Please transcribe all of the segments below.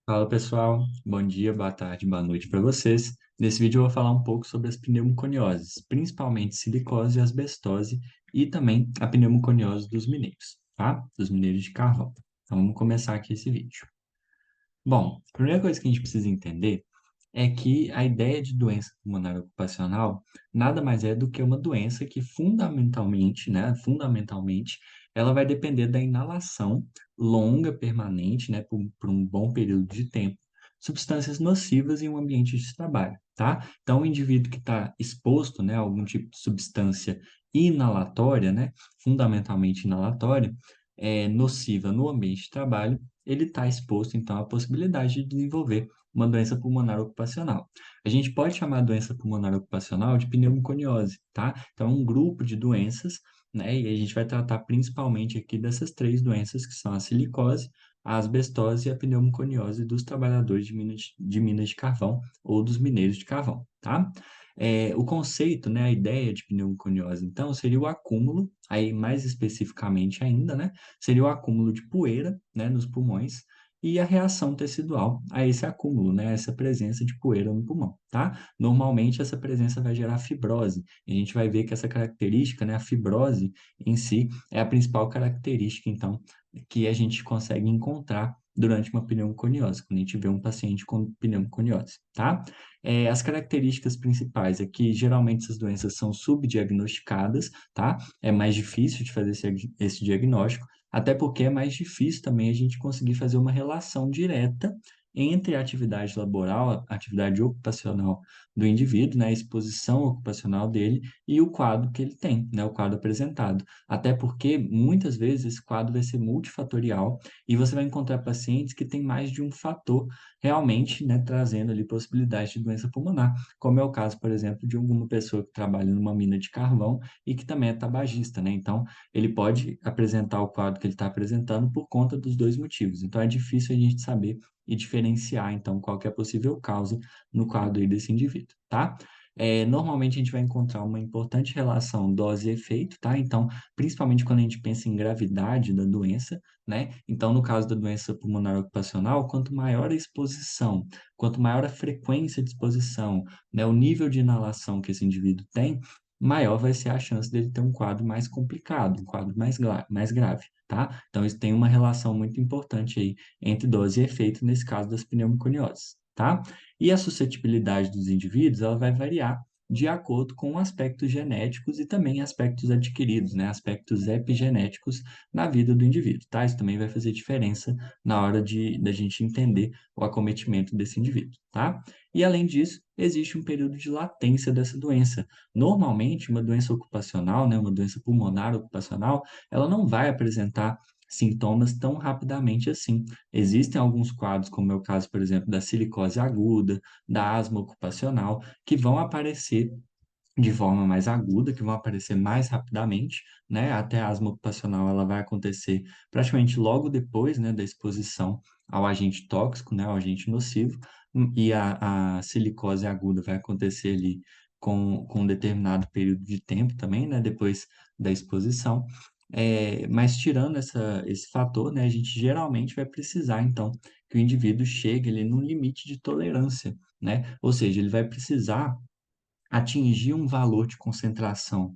Fala pessoal, bom dia, boa tarde, boa noite para vocês. Nesse vídeo eu vou falar um pouco sobre as pneumoconioses, principalmente silicose e asbestose e também a pneumoconiose dos mineiros, tá? Dos mineiros de carvão. Então vamos começar aqui esse vídeo. Bom, a primeira coisa que a gente precisa entender é que a ideia de doença pulmonar ocupacional nada mais é do que uma doença que fundamentalmente, ela vai depender da inalação longa, permanente, né, por um bom período de tempo, substâncias nocivas em um ambiente de trabalho, tá? Então, o indivíduo que está exposto, né, a algum tipo de substância inalatória, né, fundamentalmente inalatória, nociva no ambiente de trabalho, ele está exposto, então, à possibilidade de desenvolver uma doença pulmonar ocupacional. A gente pode chamar a doença pulmonar ocupacional de pneumoconiose, tá? Então, é um grupo de doenças, né? E a gente vai tratar principalmente aqui dessas três doenças, que são a silicose, a asbestose e a pneumoconiose dos trabalhadores de minas de carvão ou dos mineiros de carvão, tá? O conceito, né, a ideia de pneumoconiose, então, seria o acúmulo, aí mais especificamente ainda, né, seria o acúmulo de poeira, né, nos pulmões, e a reação tecidual a esse acúmulo, né, essa presença de poeira no pulmão, tá? Normalmente essa presença vai gerar fibrose, e a gente vai ver que essa característica, né, a fibrose em si, é a principal característica, então, que a gente consegue encontrar durante uma pneumoconiose, quando a gente vê um paciente com pneumoconiose, tá? As características principais é que geralmente essas doenças são subdiagnosticadas, tá? É mais difícil de fazer esse diagnóstico, até porque é mais difícil também a gente conseguir fazer uma relação direta entre a atividade laboral, a atividade ocupacional do indivíduo, né, a exposição ocupacional dele e o quadro que ele tem, né, o quadro apresentado. Até porque muitas vezes esse quadro vai ser multifatorial e você vai encontrar pacientes que têm mais de um fator realmente, né, trazendo ali possibilidade de doença pulmonar, como é o caso, por exemplo, de alguma pessoa que trabalha numa mina de carvão e que também é tabagista, né? Então, ele pode apresentar o quadro que ele está apresentando por conta dos dois motivos. Então, é difícil a gente saber e diferenciar, então, qual que é a possível causa no quadro aí desse indivíduo, tá? Normalmente a gente vai encontrar uma importante relação dose e efeito, tá? Então, principalmente quando a gente pensa em gravidade da doença, né? Então, no caso da doença pulmonar ocupacional, quanto maior a exposição, quanto maior a frequência de exposição, né, o nível de inalação que esse indivíduo tem, maior vai ser a chance dele ter um quadro mais complicado, um quadro mais grave, tá? Então, isso tem uma relação muito importante aí entre dose e efeito nesse caso das pneumoconioses, tá? E a suscetibilidade dos indivíduos, ela vai variar de acordo com aspectos genéticos e também aspectos adquiridos, né? Aspectos epigenéticos na vida do indivíduo, tá? Isso também vai fazer diferença na hora da gente entender o acometimento desse indivíduo, tá? E além disso, existe um período de latência dessa doença. Normalmente, uma doença ocupacional, né, uma doença pulmonar ocupacional, ela não vai apresentar sintomas tão rapidamente assim. Existem alguns quadros, como é o caso, por exemplo, da silicose aguda, da asma ocupacional, que vão aparecer de forma mais aguda, que vão aparecer mais rapidamente, né? Até a asma ocupacional ela vai acontecer praticamente logo depois, né, da exposição ao agente tóxico, né, ao agente nocivo, e a silicose aguda vai acontecer ali com um determinado período de tempo também, né, depois da exposição. Mas tirando esse fator, né, a gente geralmente vai precisar, então, que o indivíduo chegue ali no limite de tolerância, né? Ou seja, ele vai precisar atingir um valor de concentração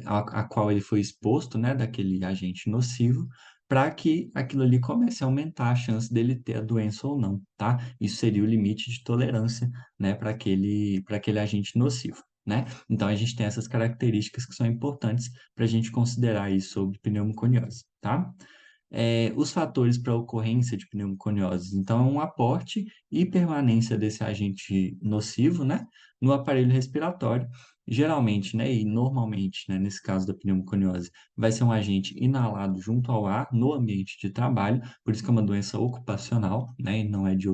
a qual ele foi exposto, né, daquele agente nocivo, para que aquilo ali comece a aumentar a chance dele ter a doença ou não, tá? Isso seria o limite de tolerância, né, para aquele agente nocivo, né? Então, a gente tem essas características que são importantes para a gente considerar isso sobre pneumoconiose, tá? Os fatores para a ocorrência de pneumoconiose. Então, é um aporte e permanência desse agente nocivo, né, no aparelho respiratório. Geralmente, né, e normalmente, né, nesse caso da pneumoconiose, vai ser um agente inalado junto ao ar no ambiente de trabalho, por isso que é uma doença ocupacional, né, e não é de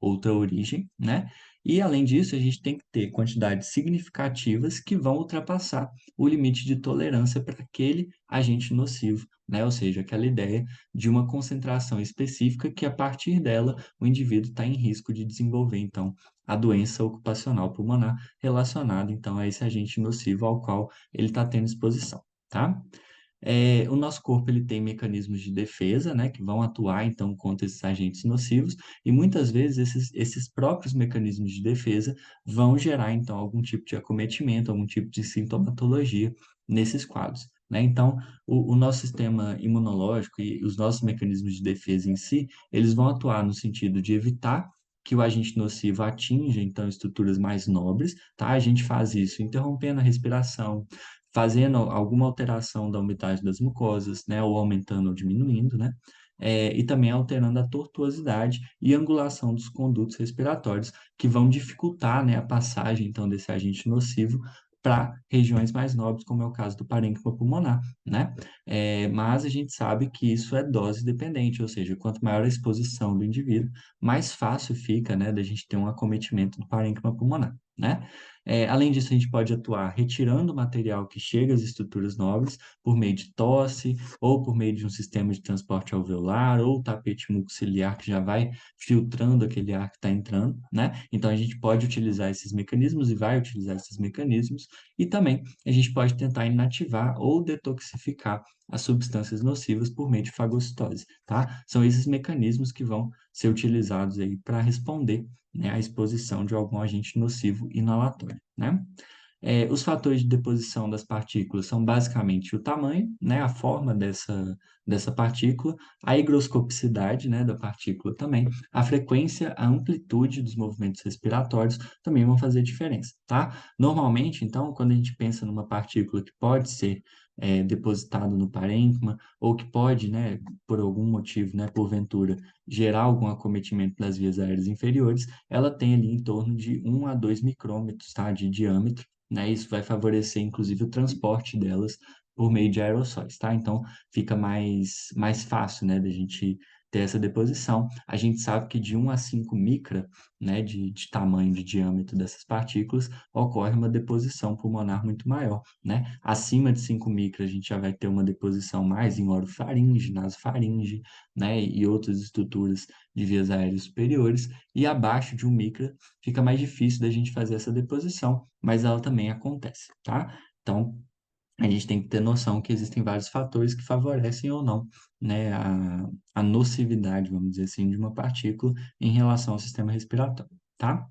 outra origem, né? E, além disso, a gente tem que ter quantidades significativas que vão ultrapassar o limite de tolerância para aquele agente nocivo, né? Ou seja, aquela ideia de uma concentração específica que, a partir dela, o indivíduo está em risco de desenvolver, então, a doença ocupacional pulmonar relacionada, então, a esse agente nocivo ao qual ele está tendo exposição, tá? O nosso corpo ele tem mecanismos de defesa, né, que vão atuar então contra esses agentes nocivos, e muitas vezes esses próprios mecanismos de defesa vão gerar então algum tipo de acometimento, algum tipo de sintomatologia nesses quadros, né? Então, o nosso sistema imunológico e os nossos mecanismos de defesa em si, eles vão atuar no sentido de evitar que o agente nocivo atinja então estruturas mais nobres, tá? A gente faz isso interrompendo a respiração, fazendo alguma alteração da umidade das mucosas, né, ou aumentando ou diminuindo, né, e também alterando a tortuosidade e angulação dos condutos respiratórios, que vão dificultar, né, a passagem, então, desse agente nocivo para regiões mais nobres, como é o caso do parênquima pulmonar, né? Mas a gente sabe que isso é dose dependente, ou seja, quanto maior a exposição do indivíduo, mais fácil fica, né, da gente ter um acometimento do parênquima pulmonar, né? Além disso, a gente pode atuar retirando o material que chega às estruturas nobres por meio de tosse, ou por meio de um sistema de transporte alveolar, ou tapete mucociliar que já vai filtrando aquele ar que está entrando, né? Então, a gente pode utilizar esses mecanismos e vai utilizar esses mecanismos, e também a gente pode tentar inativar ou detoxificar as substâncias nocivas por meio de fagocitose, tá? São esses mecanismos que vão ser utilizados aí para responder, né, à exposição de algum agente nocivo inalatório, né? Os fatores de deposição das partículas são basicamente o tamanho, né, a forma dessa partícula, a higroscopicidade, né, da partícula também, a frequência, a amplitude dos movimentos respiratórios também vão fazer diferença, tá? Normalmente, então, quando a gente pensa numa partícula que pode ser depositada no parênquima, ou que pode, né, por algum motivo, né, porventura, gerar algum acometimento das vias aéreas inferiores, ela tem ali em torno de 1 a 2 micrômetros, tá, de diâmetro, né? Isso vai favorecer, inclusive, o transporte delas por meio de aerossóis, tá? Então, fica mais fácil, né, da gente ter essa deposição. A gente sabe que de 1 a 5 né, de tamanho, de diâmetro dessas partículas, ocorre uma deposição pulmonar muito maior, né? Acima de 5 micra, a gente já vai ter uma deposição mais em orofaringe, nasofaringe, né, e outras estruturas de vias aéreas superiores, e abaixo de 1 micra fica mais difícil da gente fazer essa deposição, mas ela também acontece, tá? Então, a gente tem que ter noção que existem vários fatores que favorecem ou não, né, a nocividade, vamos dizer assim, de uma partícula em relação ao sistema respiratório, tá?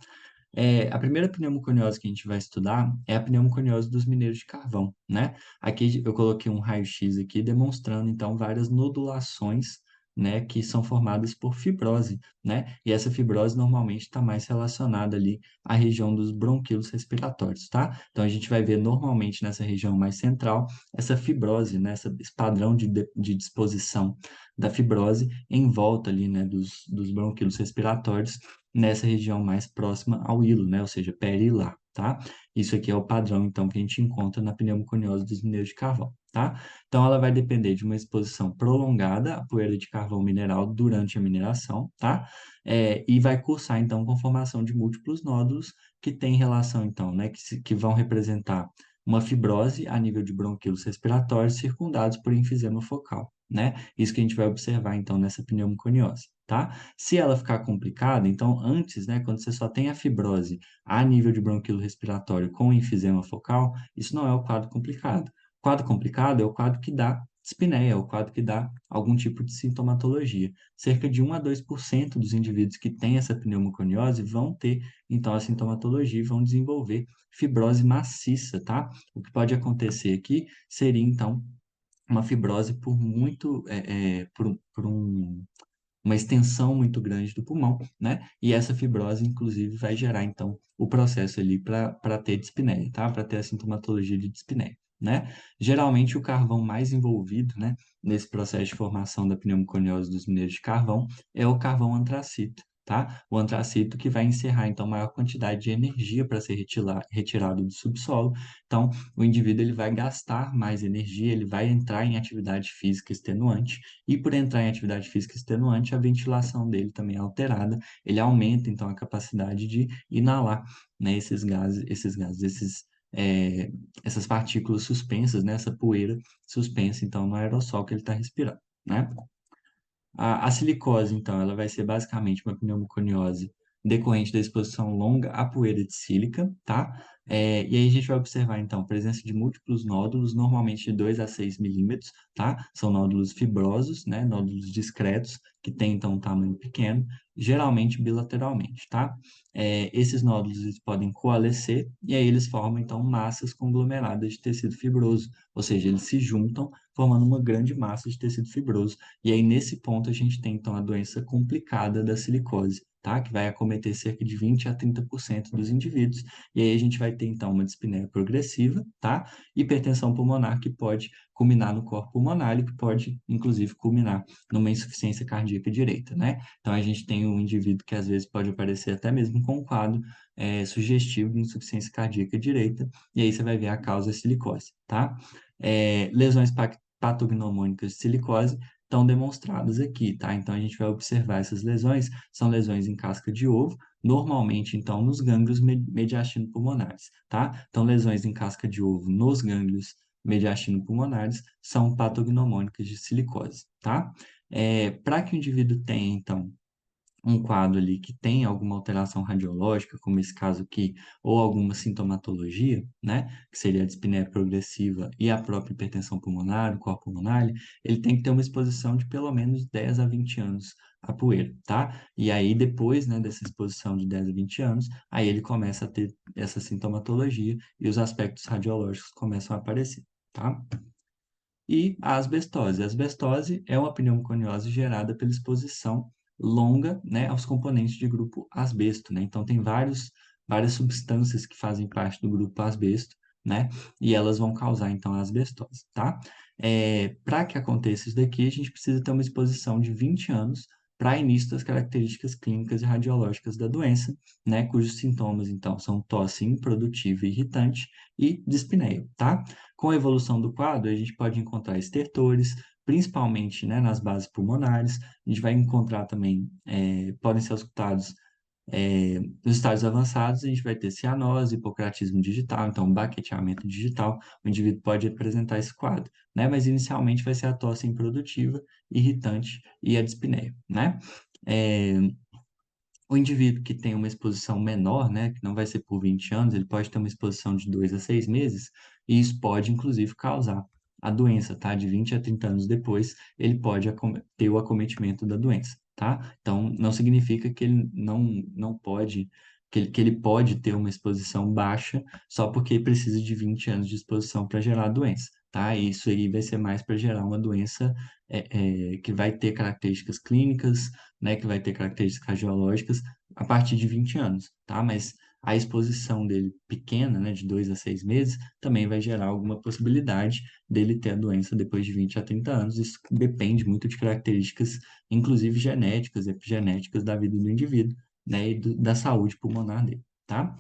A primeira pneumoconiose que a gente vai estudar é a pneumoconiose dos mineiros de carvão, né? Aqui eu coloquei um raio-x aqui demonstrando, então, várias nodulações, né, que são formadas por fibrose, né? E essa fibrose normalmente está mais relacionada ali à região dos bronquíolos respiratórios, tá? Então, a gente vai ver normalmente nessa região mais central essa fibrose, né, esse padrão de disposição da fibrose em volta ali, né, dos bronquíolos respiratórios, nessa região mais próxima ao hilo, né? Ou seja, perihilar, tá? Isso aqui é o padrão, então, que a gente encontra na pneumoconiose dos mineiros de carvão, tá? Então, ela vai depender de uma exposição prolongada à poeira de carvão mineral durante a mineração, tá? E vai cursar, então, com formação de múltiplos nódulos que têm relação, então, né? Que vão representar uma fibrose a nível de bronquíolos respiratórios circundados por enfisema focal, né? Isso que a gente vai observar, então, nessa pneumoconiose, tá? Se ela ficar complicada, então antes, né, quando você só tem a fibrose a nível de bronquíolo respiratório com enfisema focal, isso não é o quadro complicado. O quadro complicado é o quadro que dá dispneia, é o quadro que dá algum tipo de sintomatologia. Cerca de 1 a 2% dos indivíduos que têm essa pneumoconiose vão ter, então, a sintomatologia e vão desenvolver fibrose maciça, tá? O que pode acontecer aqui seria, então, uma fibrose por uma extensão muito grande do pulmão, né? E essa fibrose, inclusive, vai gerar, então, o processo ali para ter dispneia, tá? Para ter a sintomatologia de dispneia, né? Geralmente, o carvão mais envolvido, né, nesse processo de formação da pneumoconiose dos mineiros de carvão é o carvão antracito, tá? O antracito que vai encerrar, então, maior quantidade de energia para ser retirado do subsolo. Então, o indivíduo ele vai gastar mais energia, ele vai entrar em atividade física extenuante, e por entrar em atividade física extenuante, a ventilação dele também é alterada, ele aumenta então a capacidade de inalar, né, essas partículas suspensas, né, essa poeira suspensa então no aerossol que ele está respirando, né? A silicose, então, ela vai ser basicamente uma pneumoconiose decorrente da exposição longa à poeira de sílica, tá? E aí a gente vai observar, então, a presença de múltiplos nódulos, normalmente de 2 a 6 milímetros, tá? São nódulos fibrosos, né? Nódulos discretos, que têm, então, um tamanho pequeno, geralmente bilateralmente, tá? Esses nódulos eles podem coalescer e aí eles formam, então, massas conglomeradas de tecido fibroso, ou seja, eles se juntam formando uma grande massa de tecido fibroso. E aí, nesse ponto, a gente tem, então, a doença complicada da silicose, tá? Que vai acometer cerca de 20 a 30% dos indivíduos. E aí a gente vai ter, então, uma dispneia progressiva, tá? Hipertensão pulmonar que pode culminar no corpo pulmonar e que pode, inclusive, culminar numa insuficiência cardíaca direita, né? Então, a gente tem um indivíduo que, às vezes, pode aparecer até mesmo com um quadro sugestivo de insuficiência cardíaca direita, e aí você vai ver a causa silicose, tá? Lesões patognomônicas de silicose estão demonstradas aqui, tá? Então, a gente vai observar essas lesões, são lesões em casca de ovo, normalmente, então, nos gânglios mediastino-pulmonares, tá? Então, lesões em casca de ovo nos gânglios mediastino-pulmonares são patognomônicas de silicose, tá? Para que o indivíduo tenha, então, um quadro ali que tem alguma alteração radiológica, como esse caso aqui, ou alguma sintomatologia, né, que seria a dispneia progressiva e a própria hipertensão pulmonar, o corpo pulmonar, ele tem que ter uma exposição de pelo menos 10 a 20 anos à poeira, tá? E aí, depois, né, dessa exposição de 10 a 20 anos, aí ele começa a ter essa sintomatologia e os aspectos radiológicos começam a aparecer, tá? E a asbestose. A asbestose é uma pneumoconiose gerada pela exposição longa, né, aos componentes de grupo asbesto, né? Então, tem várias substâncias que fazem parte do grupo asbesto, né? E elas vão causar, então, a asbestose, tá? Para que aconteça isso daqui, a gente precisa ter uma exposição de 20 anos para início das características clínicas e radiológicas da doença, né? Cujos sintomas, então, são tosse improdutiva e irritante e dispneia, tá? Com a evolução do quadro, a gente pode encontrar estertores, principalmente, né, nas bases pulmonares. A gente vai encontrar também, podem ser auscultados nos estágios avançados, a gente vai ter cianose, hipocratismo digital, então baqueteamento digital. O indivíduo pode apresentar esse quadro, né? Mas inicialmente vai ser a tosse improdutiva, irritante e a dispneia, né? É, o indivíduo que tem uma exposição menor, né, que não vai ser por 20 anos, ele pode ter uma exposição de 2 a 6 meses, e isso pode, inclusive, causar a doença, tá? De 20 a 30 anos depois, ele pode ter o acometimento da doença, tá? Então, não significa que ele não pode, que ele pode ter uma exposição baixa só porque precisa de 20 anos de exposição para gerar a doença, tá? E isso aí vai ser mais para gerar uma doença que vai ter características clínicas, né, que vai ter características radiológicas a partir de 20 anos, tá? Mas a exposição dele pequena, né, de 2 a 6 meses, também vai gerar alguma possibilidade dele ter a doença depois de 20 a 30 anos. Isso depende muito de características, inclusive genéticas, epigenéticas da vida do indivíduo, né, e da saúde pulmonar dele, tá?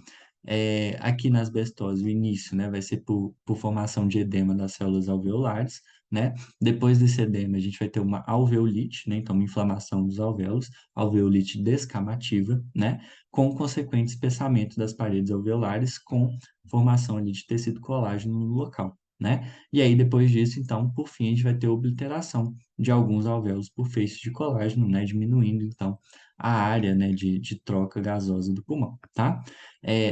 Aqui na asbestose, o início, né, vai ser por formação de edema das células alveolares, né? Depois desse edema, a gente vai ter uma alveolite, né? Então, uma inflamação dos alvéolos, alveolite descamativa, né? Com consequente espessamento das paredes alveolares, com formação ali de tecido colágeno no local, né? E aí, depois disso, então, por fim, a gente vai ter obliteração de alguns alvéolos por feixes de colágeno, né? Diminuindo, então, a área, né, de troca gasosa do pulmão, tá?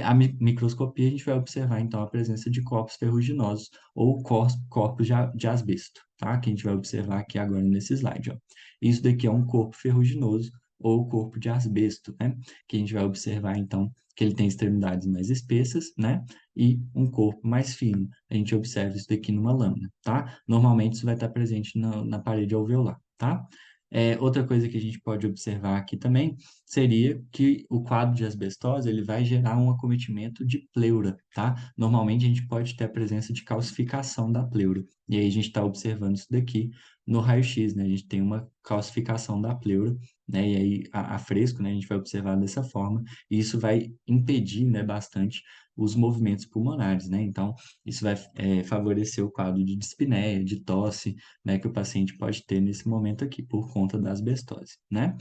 A microscopia, a gente vai observar, então, a presença de corpos ferruginosos ou corpos de asbesto, tá? Que a gente vai observar aqui agora nesse slide, ó. Isso daqui é um corpo ferruginoso ou corpo de asbesto, né? Que a gente vai observar, então, que ele tem extremidades mais espessas, né? E um corpo mais fino. A gente observa isso daqui numa lâmina, tá? Normalmente isso vai estar presente na parede alveolar, tá? Outra coisa que a gente pode observar aqui também seria que o quadro de asbestose ele vai gerar um acometimento de pleura, tá? Normalmente a gente pode ter a presença de calcificação da pleura. E aí a gente está observando isso daqui no raio-x, né? A gente tem uma calcificação da pleura, né? E aí a fresco, né? A gente vai observar dessa forma e isso vai impedir, né, bastante os movimentos pulmonares, né? Então, isso vai favorecer o quadro de dispneia, de tosse, né, que o paciente pode ter nesse momento aqui, por conta da asbestose, né?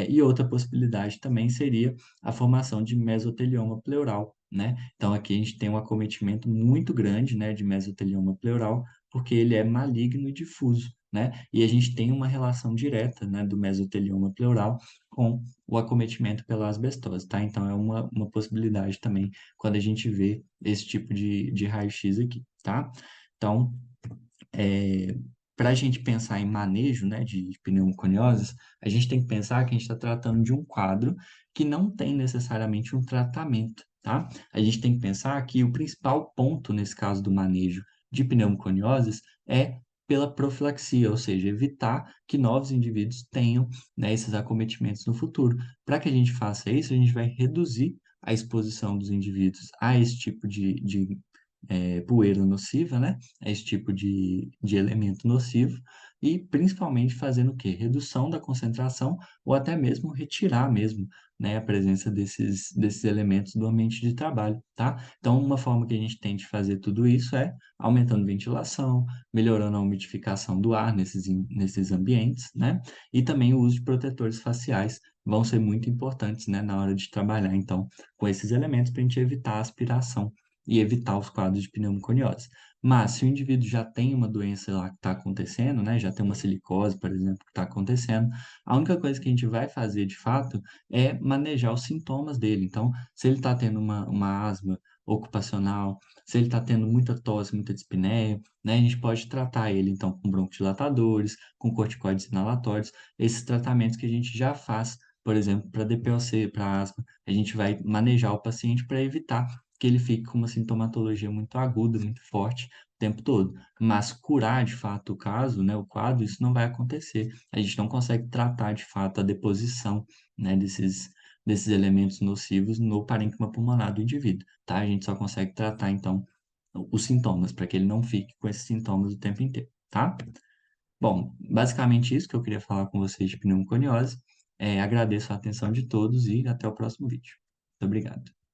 E outra possibilidade também seria a formação de mesotelioma pleural, né? Então, aqui a gente tem um acometimento muito grande, né, de mesotelioma pleural, porque ele é maligno e difuso, né? E a gente tem uma relação direta, né, do mesotelioma pleural com o acometimento pela asbestose, tá? Então, é uma possibilidade também quando a gente vê esse tipo de raio-x aqui, tá? Então, para a gente pensar em manejo, né, de pneumoconioses, a gente tem que pensar que a gente está tratando de um quadro que não tem necessariamente um tratamento, tá? A gente tem que pensar que o principal ponto nesse caso do manejo de pneumoconioses é pela profilaxia, ou seja, evitar que novos indivíduos tenham, né, esses acometimentos no futuro. Para que a gente faça isso, a gente vai reduzir a exposição dos indivíduos a esse tipo de poeira nociva, né? A esse tipo de elemento nocivo, e principalmente fazendo o quê? Redução da concentração ou até mesmo retirar mesmo, né, a presença desses elementos do ambiente de trabalho, tá? Então, uma forma que a gente tem de fazer tudo isso é aumentando ventilação, melhorando a umidificação do ar nesses ambientes, né? E também o uso de protetores faciais vão ser muito importantes, né, na hora de trabalhar, então, com esses elementos para a gente evitar a aspiração e evitar os quadros de pneumoconiose. Mas se o indivíduo já tem uma doença lá que está acontecendo, né, já tem uma silicose, por exemplo, que está acontecendo, a única coisa que a gente vai fazer de fato é manejar os sintomas dele. Então, se ele está tendo uma asma ocupacional, se ele está tendo muita tosse, muita dispneia, né, a gente pode tratar ele então com broncodilatadores, com corticoides inalatórios, esses tratamentos que a gente já faz, por exemplo, para DPOC, para asma, a gente vai manejar o paciente para evitar que ele fique com uma sintomatologia muito aguda, muito forte o tempo todo. Mas curar de fato o caso, né, o quadro, isso não vai acontecer. A gente não consegue tratar de fato a deposição, né, desses elementos nocivos no parênquima pulmonar do indivíduo, tá? A gente só consegue tratar, então, os sintomas, para que ele não fique com esses sintomas o tempo inteiro, tá? Bom, basicamente isso que eu queria falar com vocês de pneumoconiose. Agradeço a atenção de todos e até o próximo vídeo. Muito obrigado.